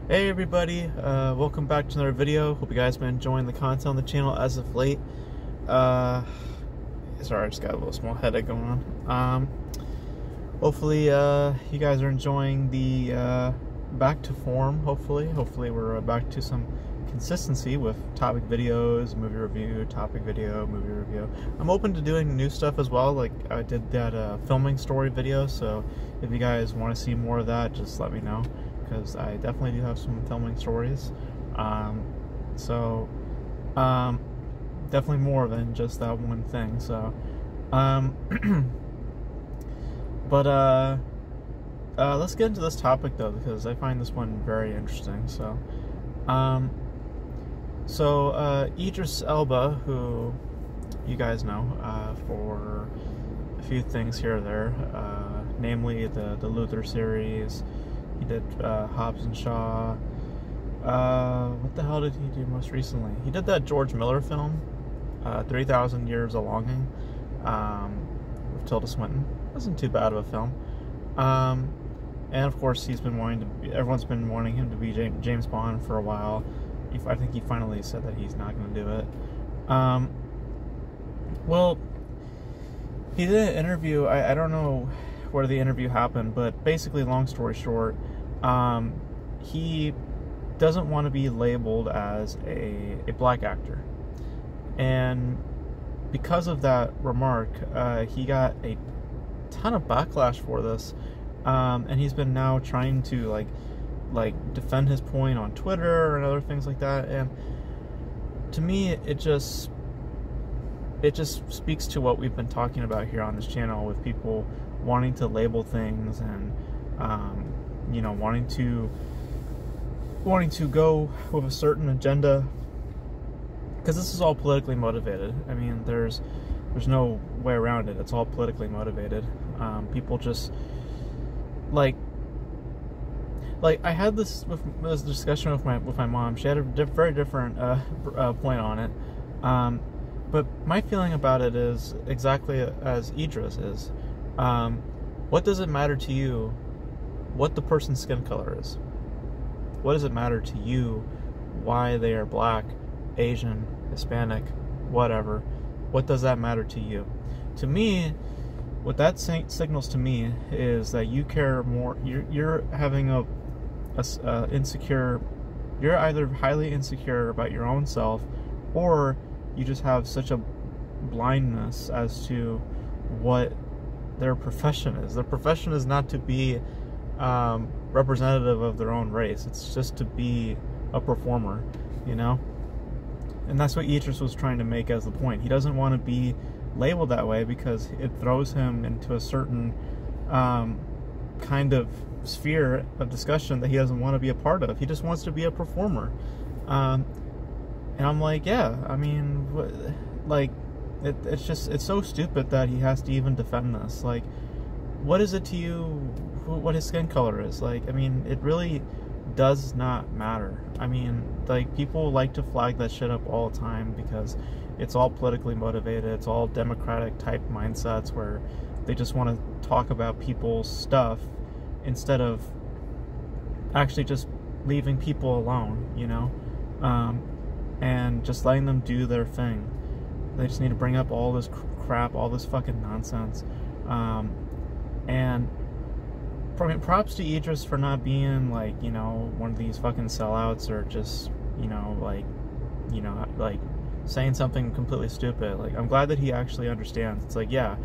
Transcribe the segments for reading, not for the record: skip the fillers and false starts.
Hey everybody, welcome back to another video. Hope you guys have been enjoying the content on the channel as of late. Sorry, I just got a little small headache going on. Hopefully you guys are enjoying the back to form, hopefully we're back to some consistency with topic videos, movie review, topic video, movie review. I'm open to doing new stuff as well, like I did that filming story video, so if you guys want to see more of that, just let me know, because I definitely do have some filming stories. Definitely more than just that one thing. So, let's get into this topic though, because I find this one very interesting. So, Idris Elba, who you guys know for a few things here or there, namely the Luther series. He did Hobbs and Shaw. What the hell did he do most recently? He did that George Miller film, 3,000 Years a Longing, with Tilda Swinton. Wasn't too bad of a film. And of course, he's been wanting to be, everyone's been wanting him to be James Bond for a while. I think he finally said that he's not going to do it. Well, he did an interview. I don't know where the interview happened, but basically, long story short, he doesn't want to be labeled as a black actor, and because of that remark, he got a ton of backlash for this, and he's been now trying to like defend his point on Twitter and other things like that. And to me, it just speaks to what we've been talking about here on this channel, with people wanting to label things and you know, wanting to go with a certain agenda, because this is all politically motivated. I mean, there's no way around it. It's all politically motivated. People just like I had this discussion with my mom. She had a very different point on it. But my feeling about it is exactly as Idris is. What does it matter to you what the person's skin color is? What does it matter to you why they are black, Asian, Hispanic, whatever? What does that matter to you? To me, what that signals to me is that you care more. You're having a insecure. You're either highly insecure about your own self, or you just have such a blindness as to what their profession is. Their profession is not to be representative of their own race. It's just to be a performer, you know? And that's what Idris was trying to make as the point. He doesn't want to be labeled that way because it throws him into a certain kind of sphere of discussion that he doesn't want to be a part of. He just wants to be a performer. And I'm like, yeah, I mean, like, it's so stupid that he has to even defend this. Like, what is it to you what his skin color is? Like, I mean, it really does not matter. I mean, like, people like to flag that shit up all the time because it's all politically motivated. It's all democratic type mindsets where they just want to talk about people's stuff instead of actually just leaving people alone, you know? And just letting them do their thing. They just need to bring up all this crap, all this fucking nonsense. And props to Idris for not being, like, you know, one of these fucking sellouts, or just, you know, like saying something completely stupid. Like, I'm glad that he actually understands. It's like, yeah,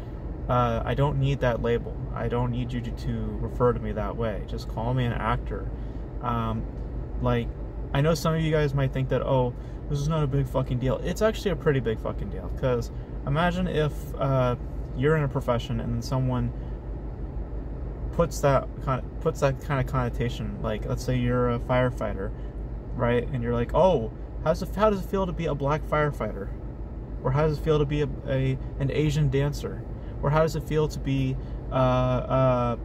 I don't need that label. I don't need you to refer to me that way. Just call me an actor. Like, I know some of you guys might think that, oh, this is not a big fucking deal. It's actually a pretty big fucking deal, because imagine if you're in a profession and then someone puts that kind of connotation. Like, let's say you're a firefighter, right? And you're like, oh, how does it feel to be a black firefighter? Or how does it feel to be an Asian dancer? Or how does it feel to be a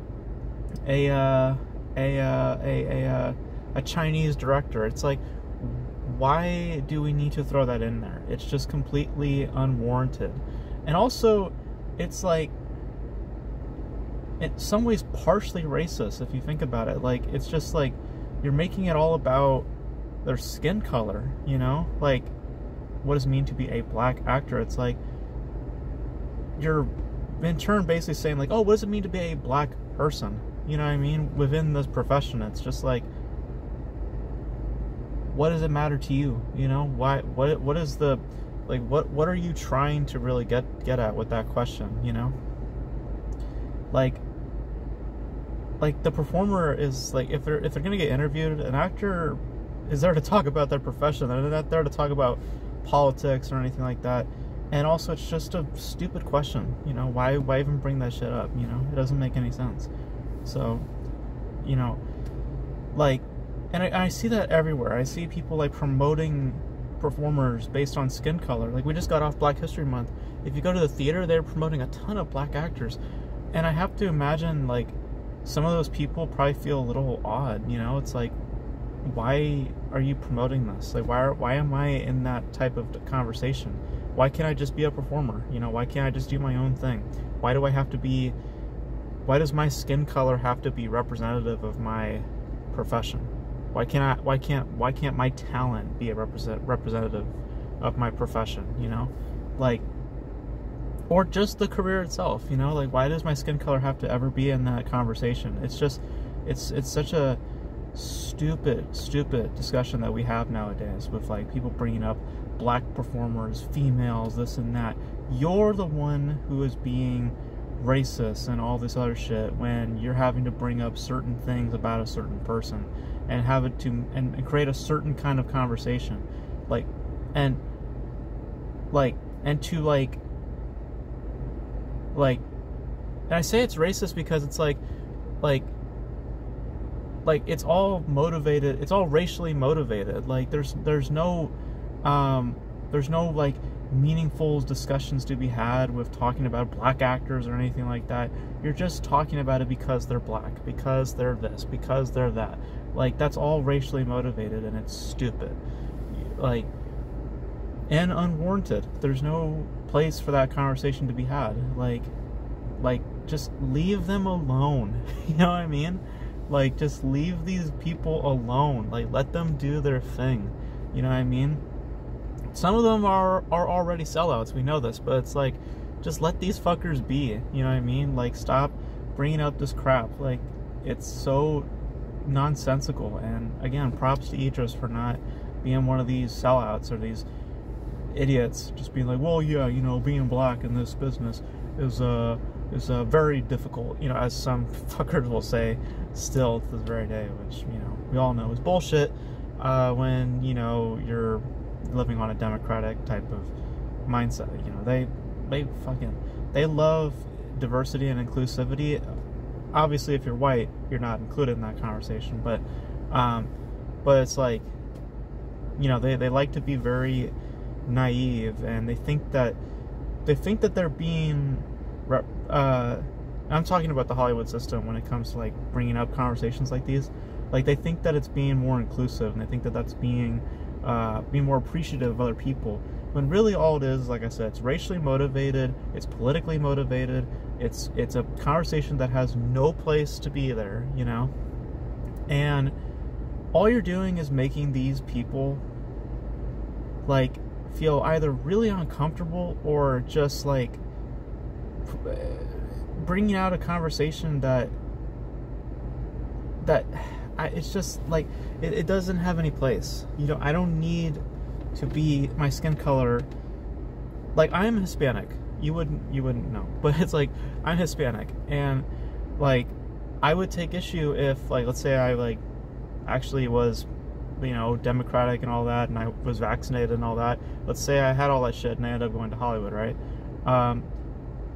Chinese director? It's like, why do we need to throw that in there? It's just completely unwarranted. And also, it's like, in some ways partially racist if you think about it. Like, it's just like, you're making it all about their skin color, you know? Like, what does it mean to be a black actor? It's like, you're in turn basically saying like, oh, what does it mean to be a black person? You know what I mean? Within this profession, it's just like, what does it matter to you? You know, what is the, like, what are you trying to really get at with that question, you know? Like the performer is like, if they're gonna get interviewed, an actor is there to talk about their profession. They're not there to talk about politics or anything like that. And also, it's just a stupid question, you know? Why even bring that shit up, you know? It doesn't make any sense. So, you know, like, and I see that everywhere. I see people like promoting performers based on skin color. Like, we just got off Black History Month. If you go to the theater, they're promoting a ton of black actors. And I have to imagine, like, some of those people probably feel a little odd, you know? It's like, why are you promoting this? Like, why am I in that type of conversation? Why can't I just be a performer? You know, why can't I just do my own thing? Why does my skin color have to be representative of my profession? Why can't my talent be a representative of my profession, you know? Like, or just the career itself, you know? Like, why does my skin color have to ever be in that conversation? It's just, it's such a stupid discussion that we have nowadays with, like, people bringing up black performers, females, this and that. You're the one who is being racist and all this other shit when you're having to bring up certain things about a certain person and have it to and create a certain kind of conversation, and I say it's racist because it's like it's all motivated, it's all racially motivated. Like, there's no like meaningful discussions to be had with talking about black actors or anything like that. You're just talking about it because they're black, because they're this, because they're that. Like, that's all racially motivated, and it's stupid, like, and unwarranted. There's no place for that conversation to be had. Like just leave them alone. You know what I mean? Like, just leave these people alone. Like, let them do their thing. You know what I mean? Some of them are already sellouts, we know this, but it's like, just let these fuckers be, you know what I mean? Like, stop bringing up this crap. Like, it's so nonsensical. And again, props to Idris for not being one of these sellouts or these idiots just being like, well, yeah, you know, being black in this business is very difficult, you know, as some fuckers will say still to this very day, which, you know, we all know is bullshit when, you know, you're living on a democratic type of mindset. You know, they love diversity and inclusivity. Obviously, if you're white, you're not included in that conversation, but it's like, you know, they like to be very naive, and they think that they're being I'm talking about the Hollywood system when it comes to, like, bringing up conversations like these. Like, they think that it's being more inclusive, and they think that that's being more appreciative of other people, when really all it is, like I said, it's racially motivated, it's politically motivated, it's a conversation that has no place to be there, you know? And all you're doing is making these people, like, feel either really uncomfortable or just, like, bringing out a conversation that it's just like, it doesn't have any place. You know, I don't need to be my skin color. Like, I'm Hispanic. You wouldn't know, but it's like, I'm Hispanic, and like, I would take issue if, like, let's say I, like, actually was, you know, democratic and all that, and I was vaccinated and all that. Let's say I had all that shit and I ended up going to Hollywood, right?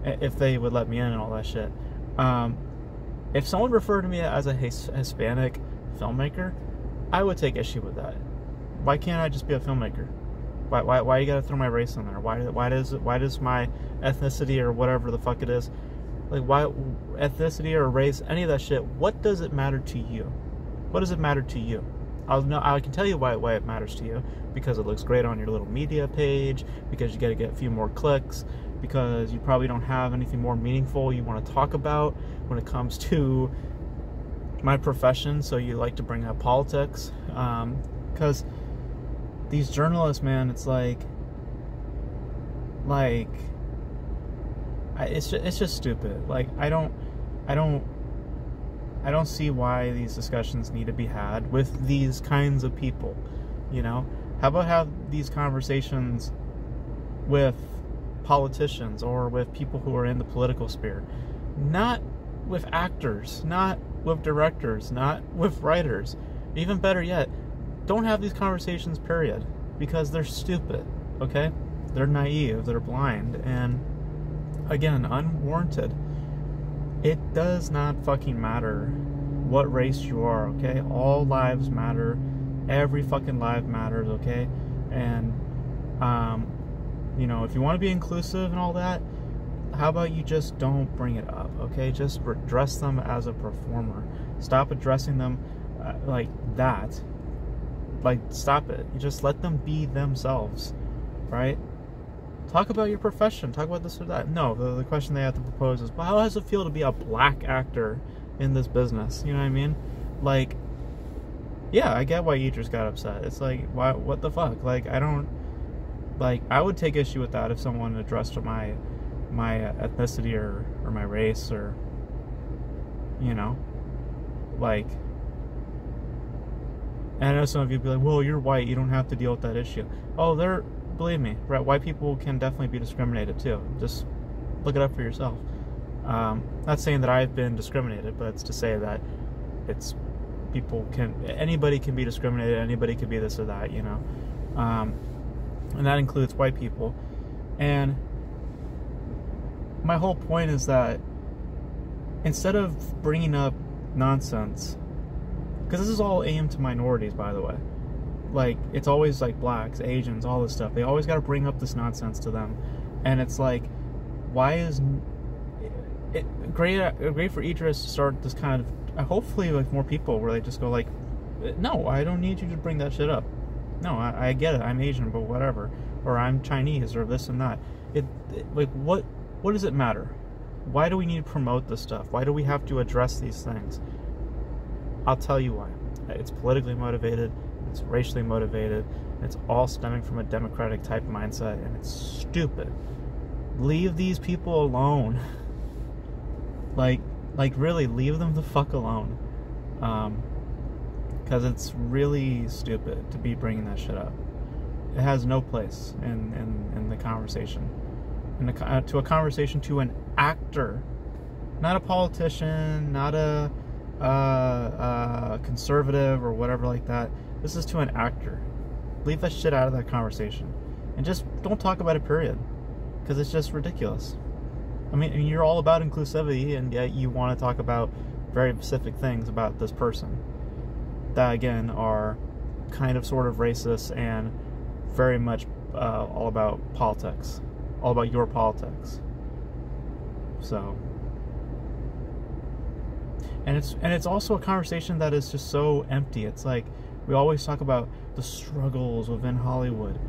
If they would let me in and all that shit. If someone referred to me as a Hispanic filmmaker, I would take issue with that. Why can't I just be a filmmaker? Why you gotta throw my race in there? Why does my ethnicity or whatever the fuck it is, like, why ethnicity or race, any of that shit? What does it matter to you? What does it matter to you? I can tell you why it matters to you, because it looks great on your little media page, because you gotta get a few more clicks, because you probably don't have anything more meaningful you want to talk about when it comes to my profession, so you like to bring up politics, because these journalists, man, it's it's just stupid. Like, I don't see why these discussions need to be had with these kinds of people, you know? How about have these conversations with politicians or with people who are in the political sphere? Not with actors, not with directors, not with writers. Even better yet, don't have these conversations, period. Because they're stupid, okay? They're naive, they're blind, and again, unwarranted. It does not fucking matter what race you are, okay? All lives matter. Every fucking life matters, okay? And, you know, if you want to be inclusive and all that, how about you just don't bring it up, okay? Just address them as a performer. Stop addressing them like that. Like, stop it. You just let them be themselves, right? Talk about your profession. Talk about this or that. No, the question they have to propose is, well, how does it feel to be a black actor in this business? You know what I mean? Like, yeah, I get why Idris got upset. It's like, why? What the fuck? Like, I don't... Like, I would take issue with that if someone addressed my ethnicity or my race, or, you know, like... And I know some of you would be like, well, you're white, you don't have to deal with that issue. Oh, believe me, right? White people can definitely be discriminated too. Just look it up for yourself. Not saying that I've been discriminated, but it's to say that anybody can be discriminated, anybody can be this or that, you know. And that includes white people. And my whole point is that instead of bringing up nonsense, because this is all aimed to minorities, by the way. Like, it's always like blacks, Asians, all this stuff. They always got to bring up this nonsense to them. And it's like, why is it great for Idris to start this kind of, hopefully with more people where they just go like, no, I don't need you to bring that shit up. No, I get it, I'm Asian, but whatever. Or I'm Chinese, or this and that. Like, what does it matter? Why do we need to promote this stuff? Why do we have to address these things? I'll tell you why. It's politically motivated, it's racially motivated, it's all stemming from a democratic type mindset, and it's stupid. Leave these people alone. Like really, leave them the fuck alone. Because it's really stupid to be bringing that shit up. It has no place in the conversation. To a conversation to an actor, not a politician, not a conservative or whatever like that. This is to an actor. Leave that shit out of that conversation, and just don't talk about it, period, because it's just ridiculous. I mean, you're all about inclusivity, and yet you want to talk about very specific things about this person that, again, are kind of sort of racist and very much all about politics, all about your politics. So, and it's also a conversation that is just so empty. It's like, we always talk about the struggles within Hollywood.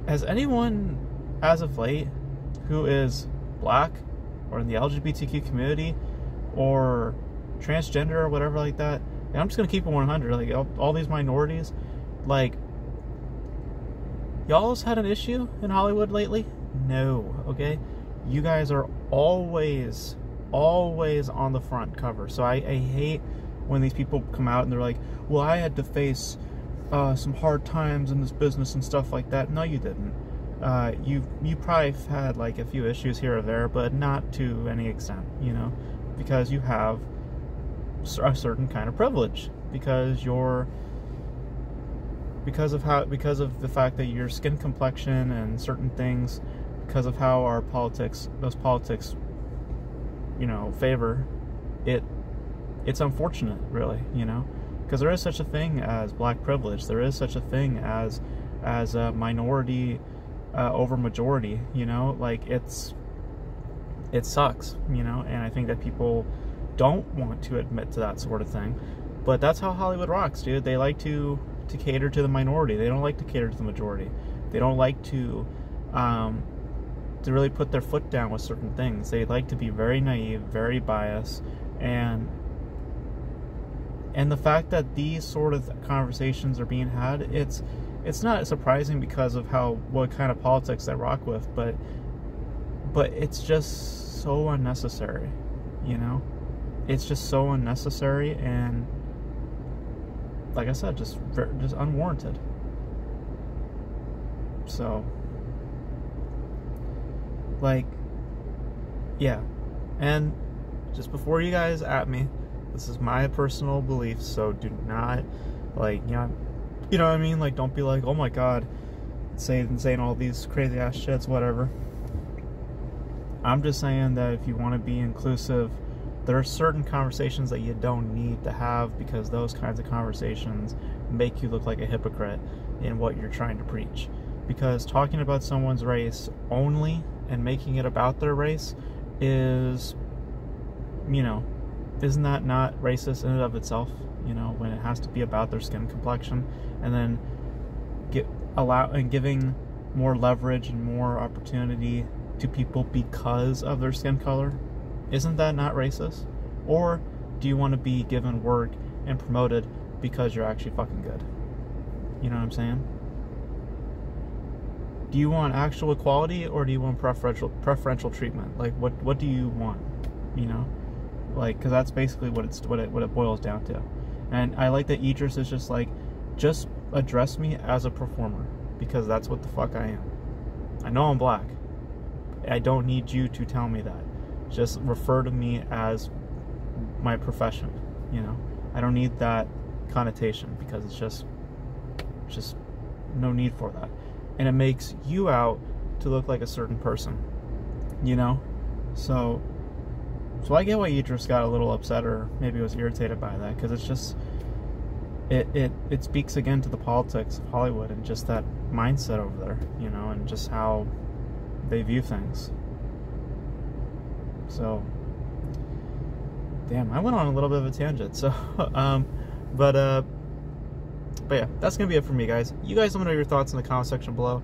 Has anyone, as of late, who is black, or in the LGBTQ community, or transgender, or whatever like that, and I'm just gonna keep it 100, like, all these minorities, like, y'all's had an issue in Hollywood lately? No, okay? You guys are always on the front cover. So I hate when these people come out and they're like, well, I had to face some hard times in this business and stuff like that. No, you didn't. You probably had like a few issues here or there, but not to any extent, you know, because you have a certain kind of privilege, because of the fact that your skin complexion and certain things, because of how our those politics, you know, favor it. It's unfortunate, really, you know, because there is such a thing as black privilege. There is such a thing as a minority over majority, you know, like, it sucks, you know, and I think that people don't want to admit to that sort of thing, but that's how Hollywood rocks, dude. They like to cater to the minority. They don't like to cater to the majority. They don't like to really put their foot down with certain things. They like to be very naive, very biased, And the fact that these sort of conversations are being had, it's not surprising because of what kind of politics they rock with, but it's just so unnecessary, you know? It's just so unnecessary, and like I said, just unwarranted. So, like, yeah. And just before you guys at me, this is my personal beliefs, so do not, like, you know what I mean? Like, don't be like, oh my god, saying all these crazy ass shits, whatever. I'm just saying that if you want to be inclusive, there are certain conversations that you don't need to have, because those kinds of conversations make you look like a hypocrite in what you're trying to preach. Because talking about someone's race only and making it about their race is, you know, isn't that not racist in and of itself? You know, when it has to be about their skin complexion, and then giving more leverage and more opportunity to people because of their skin color, isn't that not racist? Or do you want to be given work and promoted because you're actually fucking good? You know what I'm saying? Do you want actual equality, or do you want preferential treatment? Like, what do you want? You know, like, because that's basically what it boils down to. And I like that Idris is just like, just address me as a performer, because that's what the fuck I am. I know I'm black. I don't need you to tell me that. Just refer to me as my profession. You know, I don't need that connotation, because it's just no need for that. And it makes you out to look like a certain person, you know? So I get why Idris got a little upset, or maybe was irritated by that, because it's just, it speaks again to the politics of Hollywood and just that mindset over there, you know, and just how they view things. So, damn, I went on a little bit of a tangent, so, but yeah, that's going to be it for me, guys. You guys let me know your thoughts in the comment section below.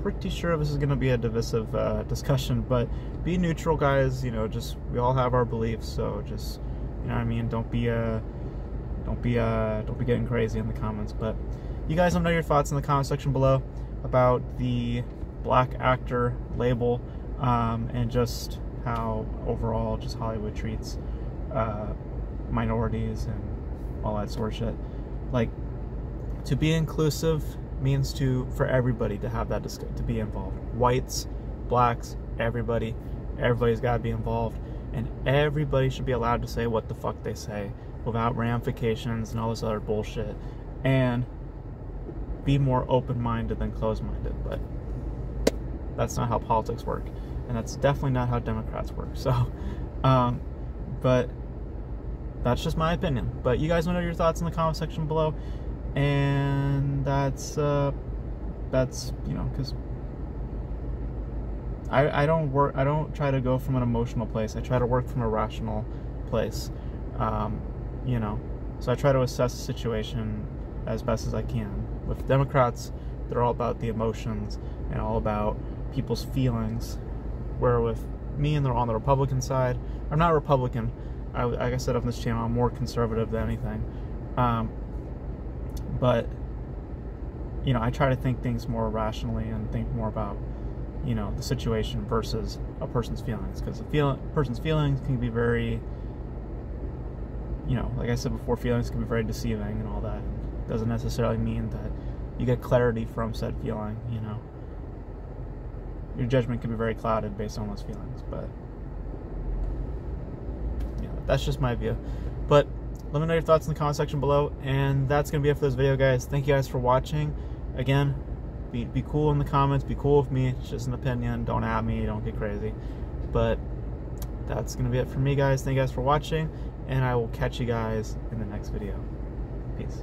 Pretty sure this is going to be a divisive discussion, but be neutral, guys. You know, just, we all have our beliefs, so just, you know what I mean? Don't be getting crazy in the comments. But you guys let me know your thoughts in the comment section below about the black actor label, and just how overall just Hollywood treats minorities and all that sort of shit. Like, to be inclusive means for everybody to have that, to be involved. Whites, blacks, everybody's got to be involved, and everybody should be allowed to say what the fuck they say without ramifications and all this other bullshit, and be more open-minded than closed-minded. But that's not how politics work, and that's definitely not how Democrats work. So, but that's just my opinion. But you guys want to know your thoughts in the comment section below. And that's you know, because I don't try to go from an emotional place. I try to work from a rational place, you know. So I try to assess the situation as best as I can. With Democrats, they're all about the emotions and all about people's feelings, where with me, and they're on the Republican side. I'm not Republican. Like I said on this channel, I'm more conservative than anything. But, you know, I try to think things more rationally and think more about, you know, the situation versus a person's feelings. Because a person's feelings can be very, you know, like I said before, feelings can be very deceiving and all that. It doesn't necessarily mean that you get clarity from said feeling, you know. Your judgment can be very clouded based on those feelings. But, yeah, that's just my view. But let me know your thoughts in the comment section below, and that's going to be it for this video, guys. Thank you guys for watching. Again, be cool in the comments, be cool with me. It's just an opinion. Don't at me, don't get crazy. But that's going to be it for me, guys. Thank you guys for watching, and I will catch you guys in the next video. Peace.